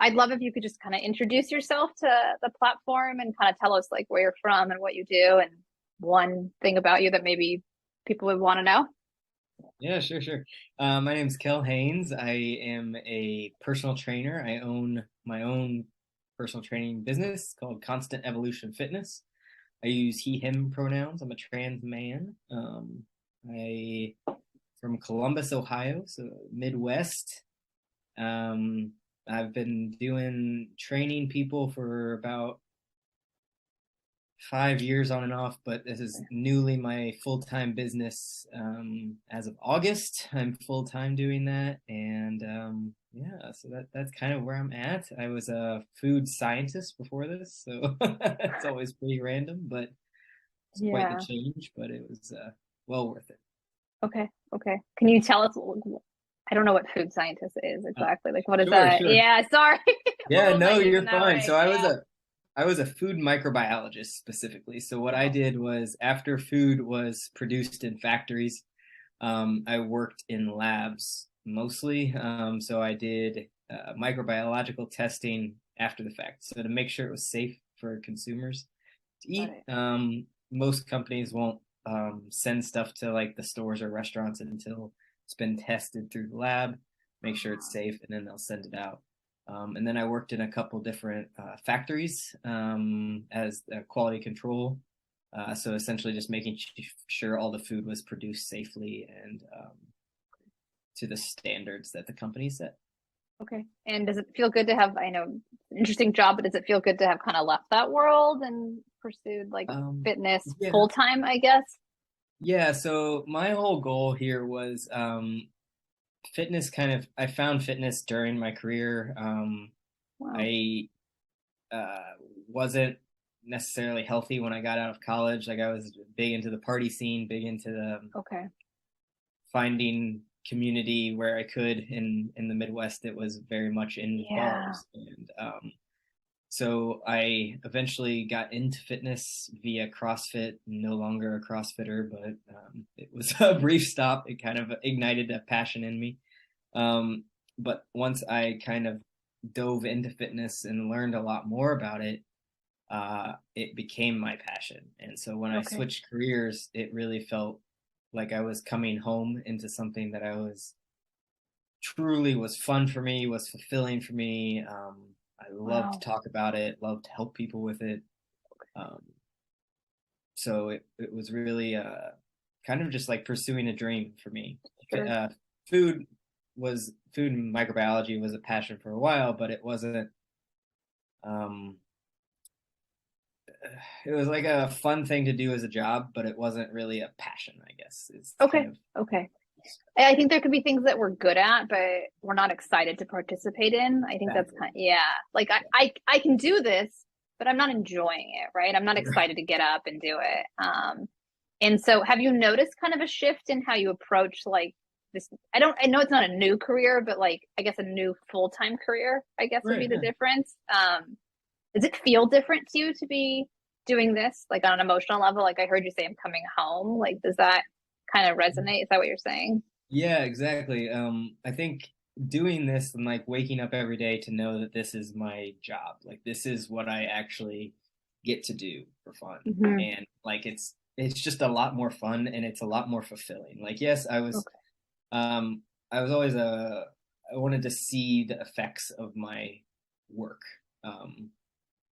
I'd love if you could just kind of introduce yourself to the platform and kind of tell us like where you're from and what you do and one thing about you that maybe people would want to know. Yeah, sure, sure. My name is Kel Haines. I am a personal trainer. I own my own personal training business called Constant Evolution Fitness. I use he, him pronouns. I'm a trans man. I from Columbus, Ohio, so Midwest. Um, I've been doing training people for about 5 years on and off, but this is newly my full-time business. As of August, I'm full-time doing that, and yeah, so that's kind of where I'm at. I was a food scientist before this, so it's always pretty random, but it's quite the Yeah. change. But it was well worth it. Okay. Okay. Can you tell us? I don't know what food scientist is Uh, exactly. Like, what is sure, that? sure. Yeah. Sorry. I'm a Yeah, little no, naive in you're that fine. way. So Yeah. I was a food microbiologist specifically. So what I Wow. did was after food was produced in factories, I worked in labs mostly. So I did microbiological testing after the fact. So to make sure it was safe for consumers to Got eat. it. Most companies won't send stuff to like the stores or restaurants until it's been tested through the lab, make sure it's safe, and then they'll send it out. And then I worked in a couple different factories as quality control. So essentially, just making sure all the food was produced safely and to the standards that the company set. Okay. And does it feel good to have, I know, interesting job, but does it feel good to have kind of left that world and pursued like Um, fitness yeah, full time, I guess? yeah. So my whole goal here was fitness. Kind of, I found fitness during my career. Wow. I wasn't necessarily healthy when I got out of college. Like I was big into the party scene, big into the Okay. finding community where I could in the Midwest. It was very much in Yeah. bars, and so I eventually got into fitness via CrossFit. No longer a CrossFitter, but it was a brief stop. It kind of ignited a passion in me. Um, but once I kind of dove into fitness and learned a lot more about it, it became my passion. And so when I Okay. switched careers, it really felt like I was coming home into something that I was truly was fun for me, was fulfilling for me. I love to Wow. talk about it, love to help people with it. Um, so it was really kind of just like pursuing a dream for me. Sure. Uh, food food and microbiology was a passion for a while, but it wasn't. Um, it was like a fun thing to do as a job, but it wasn't really a passion. I guess it's kind Okay. of Okay. I think there could be things that we're good at, but we're not excited to participate in. I think that's exactly. kind of, yeah. Like I can do this, but I'm not enjoying it, right? I'm not Right. excited to get up and do it. And so have you noticed kind of a shift in how you approach like this? I know it's not a new career, but like I guess a new full-time career, I guess would Right. be the Yeah. difference. Does it feel different to you to be doing this like on an emotional level? Like I heard you say I'm coming home. Like does that kind of resonate? Is that what you're saying? Yeah, exactly. I think doing this and like waking up every day to know that this is my job, like this is what I actually get to do for fun. Hmm. And like it's just a lot more fun and it's a lot more fulfilling. Like yes, Okay. um I was always I wanted to see the effects of my work. Um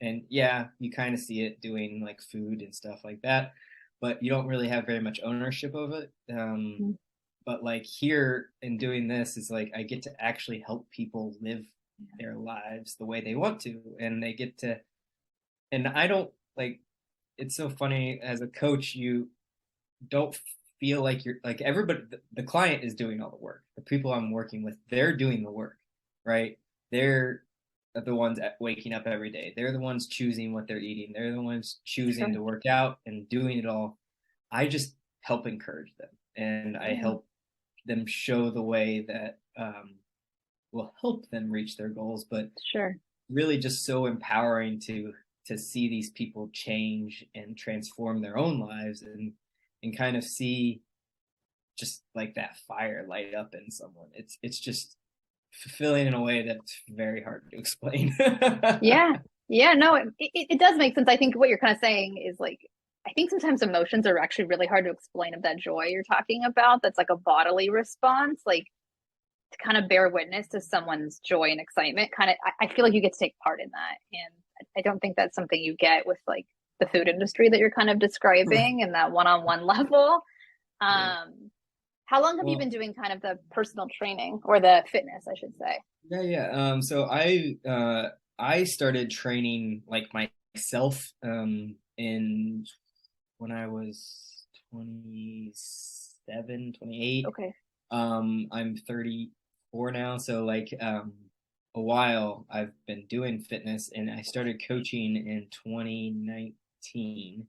and yeah, you kind of see it doing like food and stuff like that, but you don't really have very much ownership of it. But like here in doing this is like I get to actually help people live their lives the way they want to, and they get to, and I don't like, it's so funny as a coach, you don't feel like you're like everybody, the client is doing all the work, the people I'm working with, they're doing the work, right? They're the ones waking up every day, they're the ones choosing what they're eating, they're the ones choosing Sure. to work out and doing it all. I just help encourage them, and I Yeah. help them show the way that will help them reach their goals, but Sure. really just so empowering to see these people change and transform their own lives and kind of see just like that fire light up in someone. It's just fulfilling in a way that's very hard to explain. Yeah. Yeah, no, it does make sense. I think what you're kind of saying is like, I think sometimes emotions are actually really hard to explain of that joy you're talking about. That's like a bodily response, like to kind of bear witness to someone's joy and excitement. Kind of, I feel like you get to take part in that. And I don't think that's something you get with like the food industry that you're kind of describing and that one-on-one level. Yeah. Um, how long have you Well, been doing kind of the personal training or the fitness, I should say? yeah. So I started training like myself in when I was 27, 28. Okay. I'm 34 now, so like a while I've been doing fitness, and I started coaching in 2019.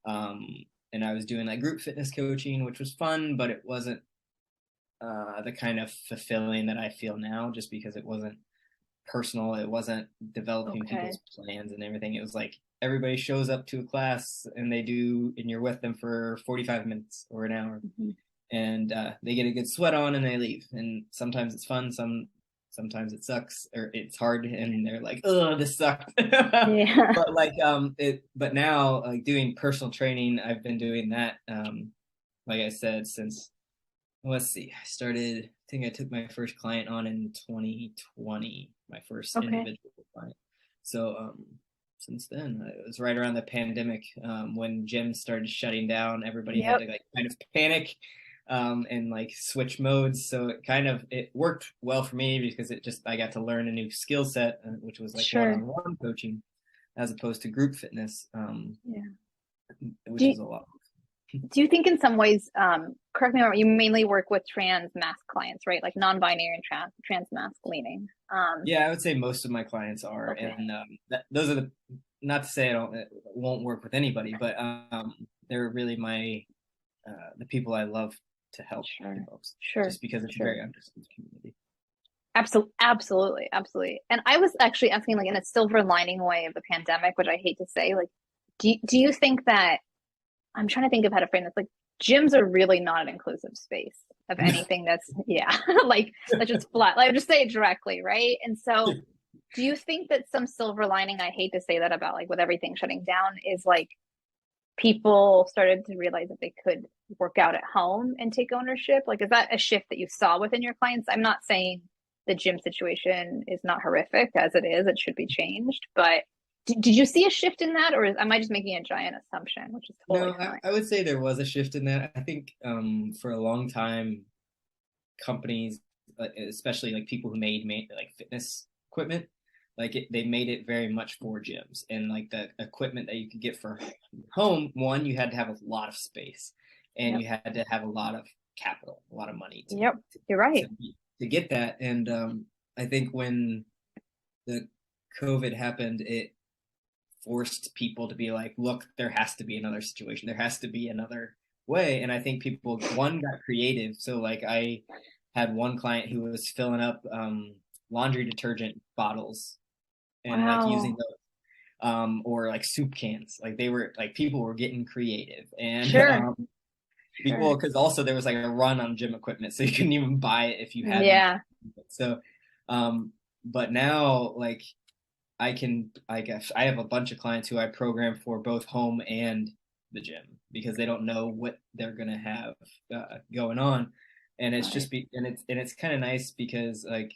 Um, and I was doing like group fitness coaching, which was fun, but it wasn't the kind of fulfilling that I feel now, just because it wasn't personal. It wasn't developing Okay. people's plans and everything. It was like everybody shows up to a class and and you're with them for 45 minutes or an hour, Mm-hmm. and they get a good sweat on and they leave. And sometimes it's fun, sometimes it sucks or it's hard, and they're like, "Oh, this sucked." Yeah. But like but now like doing personal training, I've been doing that like I said since, let's see, I think I took my first client on in 2020, my first Okay. individual client. So since then, it was right around the pandemic, when gyms started shutting down. Everybody had Yep. to like kind of panic and like switch modes. So it worked well for me because I got to learn a new skill set, which was like Sure. one-on-one coaching as opposed to group fitness, Yeah. Do which you, is a lot. do you think in some ways, correct me if I'm wrong, you mainly work with trans masc clients, right? Like non-binary and trans masc leaning. Yeah, I would say most of my clients are, Okay. and those are the, not to say it won't work with anybody, but they're really the people I love to help the Sure. most, Sure. just because it's a Sure. very understood community. Absolutely. Absolutely. And I was actually asking, like, in a silver lining way of the pandemic, which I hate to say, like, do you think that I'm trying to think of how to frame this. Like gyms are really not an inclusive space of anything that's yeah, like that's just flat. Like just say it directly, right? And so do you think that some silver lining, I hate to say that about like with everything shutting down, is like people started to realize that they could work out at home and take ownership? Like is that a shift that you saw within your clients? I'm not saying the gym situation is not horrific as it is, it should be changed, but did you see a shift in that, or am I just making a giant assumption, which is totally No, fine? I would say there was a shift in that. I think for a long time, companies, especially like people who made like fitness equipment, they made it very much for gyms, and like the equipment that you could get for home. One, you had to have a lot of space, and Yep. you had to have a lot of capital, a lot of money Yep. You're to, right. to get that. And I think when the COVID happened, it forced people to be like, look, there has to be another situation. There has to be another way. And I think people, one, got creative. So like I had one client who was filling up laundry detergent bottles and like using Wow. those, or like soup cans. Like they were like, people were getting creative, and Sure. people, Sure. because also there was like a run on gym equipment, so you couldn't even buy it if you hadn't. Yeah. So but now like I guess I have a bunch of clients who I program for both home and the gym, because they don't know what they're gonna have going on. And it's Right. and it's kind of nice because like,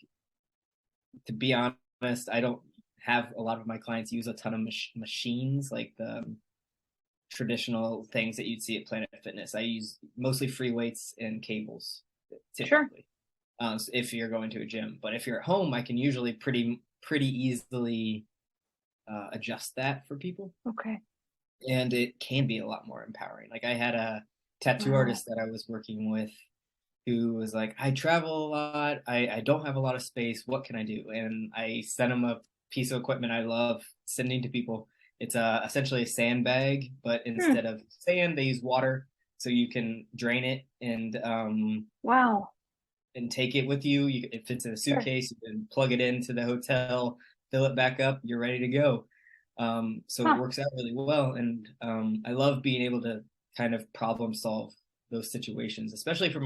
to be honest, I don't have a lot of my clients use a ton of machines like the traditional things that you'd see at Planet Fitness. I use mostly free weights and cables Sure. typically, so if you're going to a gym. But if you're at home, I can usually pretty easily adjust that for people, Okay. and it can be a lot more empowering. Like I had a tattoo Wow. artist that I was working with who was like, I travel a lot, I don't have a lot of space, what can I do? And I sent him a piece of equipment I love sending to people. It's essentially a sandbag, but Hmm. instead of sand, they use water, so you can drain it Wow. and take it with you. It fits in a Sure. suitcase. You can plug it into the hotel, fill it back up. You're ready to go. So it Huh. works out really well, and I love being able to kind of problem solve those situations, especially for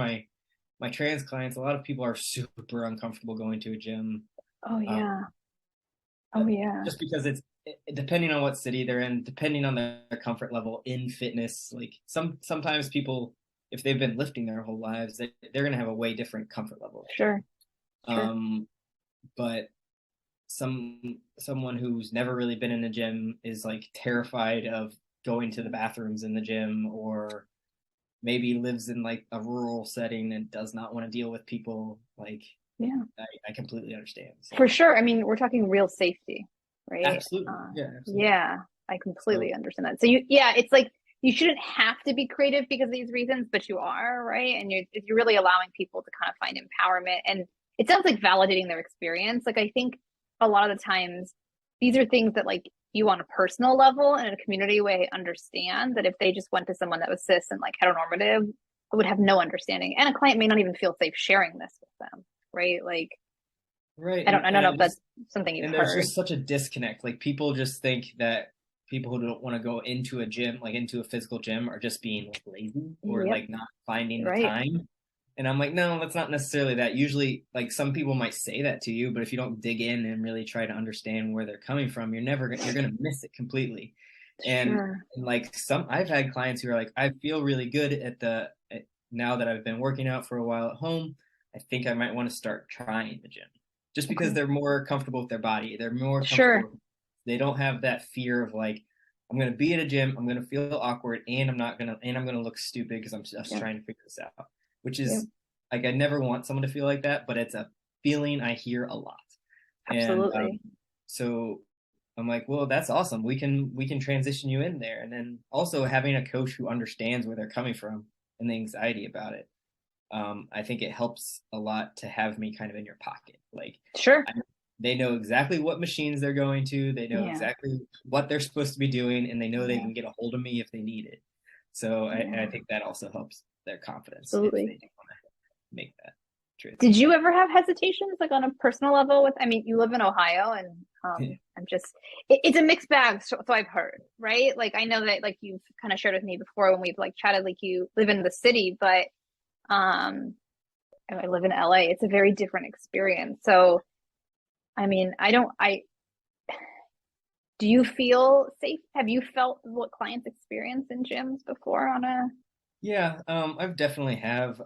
my trans clients, a lot of people are super uncomfortable going to a gym. Oh Um, yeah. Oh yeah. just because it's depending on what city they're in, depending on their comfort level in fitness. Like sometimes people, if they've been lifting their whole lives, they're going to have a way different comfort level. Sure. Sure. Um, but someone who's never really been in a gym is like terrified of going to the bathrooms in the gym, or maybe lives in like a rural setting and does not want to deal with people. Like, Yeah. I completely understand. So. For sure. I mean, we're talking real safety, right? Absolutely. Yeah, absolutely. Yeah, I completely So, understand that. So yeah, it's like you shouldn't have to be creative because of these reasons, but you are, right? And you're really allowing people to kind of find empowerment. And it sounds like validating their experience. Like I think a lot of the times these are things that like you on a personal level and in a community way understand that if they just went to someone that was cis and like heteronormative, would have no understanding. And a client may not even feel safe sharing this with them, right? Like right. I don't know if that's something you've and there's heard. just such a disconnect. Like people just think that people who don't want to go into a gym, like into a physical gym, are just being like lazy or Yep. like not finding the Right. time. And I'm like, no, that's not necessarily that. Usually, like some people might say that to you, but if you don't dig in and really try to understand where they're coming from, you're gonna miss it completely. Sure. And like I've had clients who are like, I feel really good now that I've been working out for a while at home. I think I might want to start trying the gym, just because Okay. they're more comfortable with their body. They're more Sure. comfortable. They don't have that fear of like, I'm gonna be at a gym, I'm gonna feel awkward, and I'm gonna look stupid because I'm just Yep. trying to figure this out. Which Yep. is like I never want someone to feel like that, but it's a feeling I hear a lot. And Absolutely. so I'm like, well, that's awesome. We can transition you in there, and then also having a coach who understands where they're coming from and the anxiety about it. I think it helps a lot to have me kind of in your pocket. Like Sure. they know exactly what machines they're going to, they know Yeah. exactly what they're supposed to be doing, and they know they Yeah. can get a hold of me if they need it. So I Yeah. think that also helps their confidence if Absolutely. they do want to make that Did transition. you ever have hesitations like on a personal level with, I mean, you live in Ohio and I'm just it's a mixed bag, so I've heard, right? Like I know that like you've kind of shared with me before when we've like chatted, like you live in the city, but um I live in LA. It's a very different experience. So I mean, I do you feel safe? Have you felt what clients experience in gyms before on a Yeah, I've definitely have.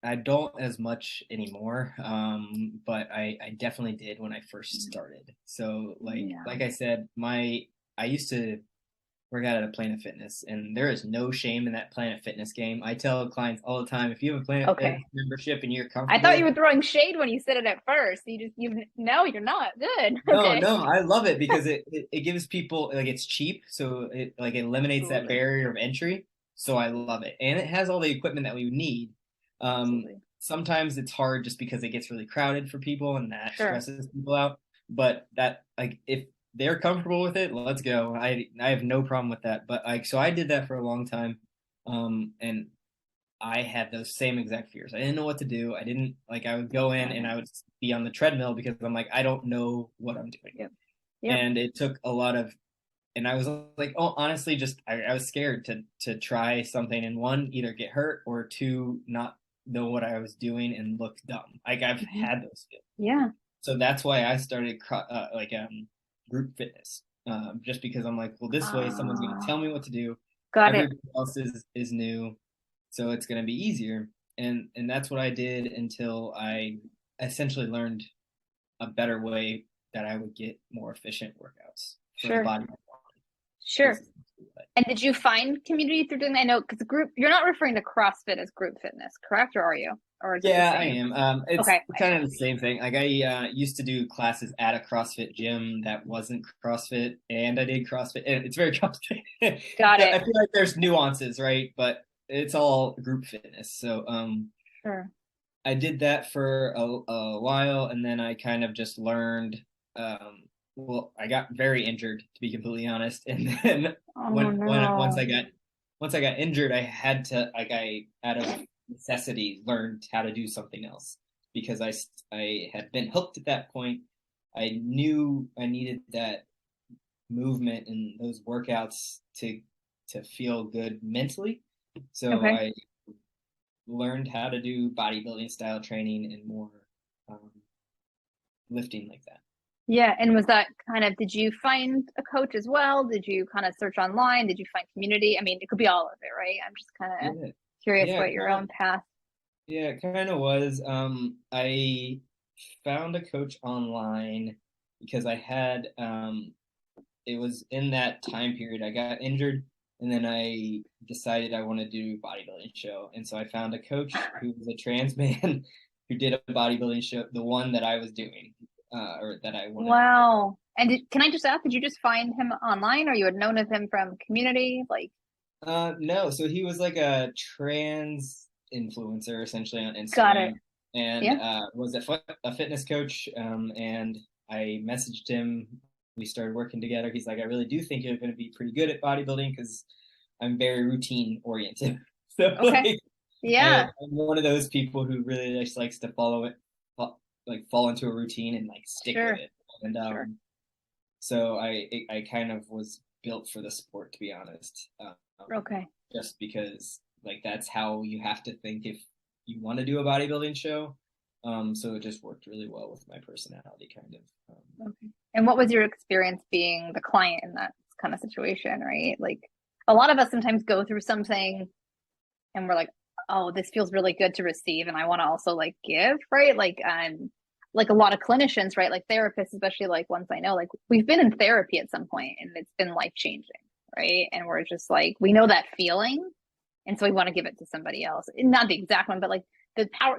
I don't as much anymore, but I definitely did when I first started. So yeah. like I said, I used to work out at a Planet Fitness, and there is no shame in that Planet Fitness game. I tell clients all the time, if you have a Planet Fitness Okay. membership and you're I comfortable thought with you were it, throwing shade when you said it at first. You no, you're not. Good. no, Okay. no, I love it because it gives people like it's cheap, so it like eliminates that Absolutely. barrier of entry. So I love it, and it has all the equipment that we need. Absolutely. Sometimes it's hard just because it gets really crowded for people, and that Sure. stresses people out. But that like if they're comfortable with it, let's go. I have no problem with that. But like so I did that for a long time, and I had those same exact fears. I didn't know what to do. I didn't like I would go in Got and it. I would be on the treadmill because I'm like I don't know what I'm doing. Yep. Yep. And it took a lot of and I was like, oh, honestly, just I was scared to try something and one either get hurt or two not know what I was doing and look dumb. Like I've Hmm. had those feelings, Yeah. so that's why I started group fitness. Just because I'm like, well, this way someone's gonna Uh, tell me what to do. got it. Everybody else is new, so it's gonna be easier. And that's what I did until I essentially learned a better way that I would get more efficient workouts for the Sure. body. Sure. And did you find community through doing that? I know because group, you're not referring to CrossFit as group fitness, correct? Or are you? Or is it the Yeah, I same? am. It's Okay. kind of the same thing. Like I used to do classes at a CrossFit gym that wasn't CrossFit, and I did CrossFit, and it's very CrossFit. Got So it. I feel like there's nuances, right? But it's all group fitness. So Sure. I did that for a while, and then I kind of just learned. Um, well, I got very injured, to be completely honest, and then Oh once no. I got injured, I had to like I out of necessity learned how to do something else because I had been hooked at that point. I knew I needed that movement and those workouts to feel good mentally. So Okay. learned how to do bodybuilding style training and more um, lifting like that. Yeah. And was that kind of, did you find a coach as well? Did you kind of search online? Did you find community? I mean, it could be all of it, right? I'm just kind of Yeah, curious yeah, about your own path. yeah, it kind of was. I found a coach online because I had it was in that time period I got injured, and then I decided I wanted to do a bodybuilding show, and so I found a coach who was a trans man who did a bodybuilding show, the one that I was doing, or that I wanted. Wow. And can I just ask, did you just find him online or you had known of him from community? Like, No, so he was like a trans influencer essentially on got it. Instagram, and Yeah. was a fitness coach. And I messaged him. We started working together. He's like, I really do think you're going to be pretty good at bodybuilding because I'm very routine oriented. So Okay. like, Yeah. I'm one of those people who really just likes to follow it, like fall into a routine and like stick Sure. with it. And Sure. so I kind of was built for the sport, to be honest. Okay. Just because like that's how you have to think if you want to do a bodybuilding show. So it just worked really well with my personality, kind of. Okay. And what was your experience being the client in that kind of situation, right? Like a lot of us sometimes go through something and we're like, oh, this feels really good to receive and I want to also like give, right? Like a lot of clinicians, right? Like therapists, especially like ones I know, like we've been in therapy at some point and it's been life changing, right? And we're just like, we know that feeling. And so we want to give it to somebody else. Not the exact one, but like the power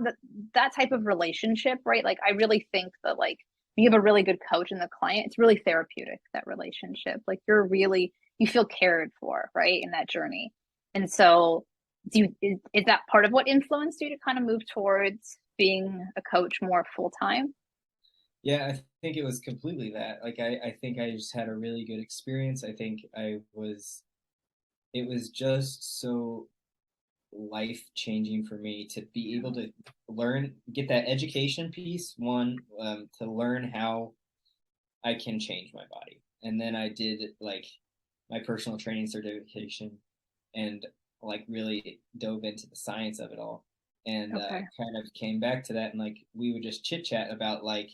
that type of relationship, right? Like I really think that like you have a really good coach and the client, it's really therapeutic, that relationship. Like you feel cared for, right? In that journey. And so is that part of what influenced you to kind of move towards being a coach more full time? Yeah, I think it was completely that. Like I think I just had a really good experience. I think it was just so life changing for me to be able to get that education piece, one, to learn how I can change my body. And then I did like my personal training certification and like really dove into the science of it all. And Okay. kind of came back to that, and like we would just chit chat about like,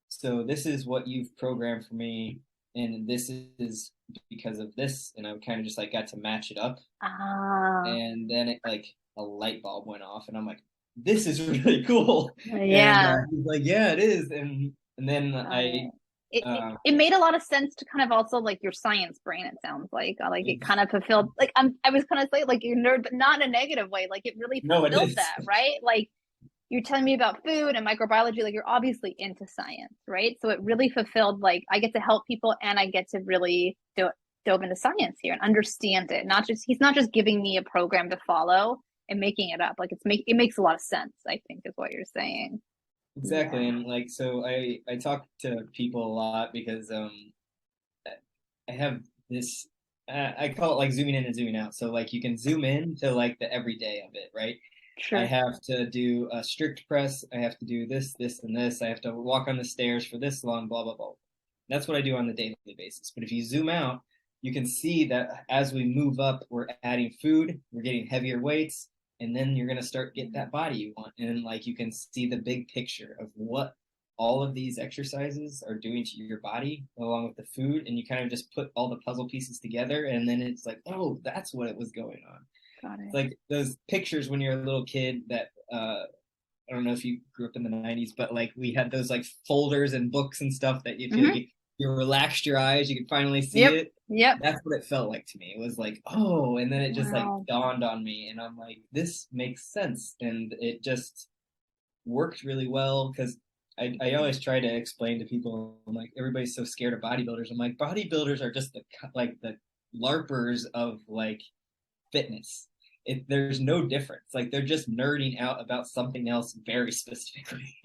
so this is what you've programmed for me, and this is because of this, and I kind of just like got to match it up, Ah, and then it like a light bulb went off, and I'm like, this is really cool, and yeah. he's like, yeah, it is, and then Got I it. It, it uh, it made a lot of sense to kind of also like your science brain. It sounds like it kind of fulfilled. Like I was kind of saying like you're nerd, but not in a negative way. Like it really no, it fulfilled is that, right? Like you're telling me about food and microbiology. Like you're obviously into science, right? So it really fulfilled. Like I get to help people, and I get to really dove into science here and understand it. Not just he's not just giving me a program to follow and making it up. Like it makes a lot of sense. I think is what you're saying. exactly. Yeah. And like so I talk to people a lot because I have this I call it like zooming in and zooming out. So like you can zoom in to like the everyday of it, right? I Sure. have to do a strict press. I have to do this, this, and this. I have to walk on the stairs for this long, blah, blah, blah. That's what I do on the daily basis. But if you zoom out, you can see that as we move up, we're adding food, we're getting heavier weights, and then you're going to start get that body you want. And like you can see the big picture of what all of these exercises are doing to your body along with the food. And you kind of just put all the puzzle pieces together. And then it's like, oh, that's what it was going on. Got it. Like those pictures when you're a little kid that I don't know if you grew up in the 90s, but like we had those like folders and books and stuff that if Mm-hmm. you relaxed your eyes, you could finally see Yep. it. Yep. That's what it felt like to me. It was like, oh, and then it just like Wow. dawned on me, and I'm like, this makes sense, and it just worked really well because I always try to explain to people, I'm like, everybody's so scared of bodybuilders. I'm like, bodybuilders are just the larpers of like fitness. There's no difference. Like they're just nerding out about something else very specifically.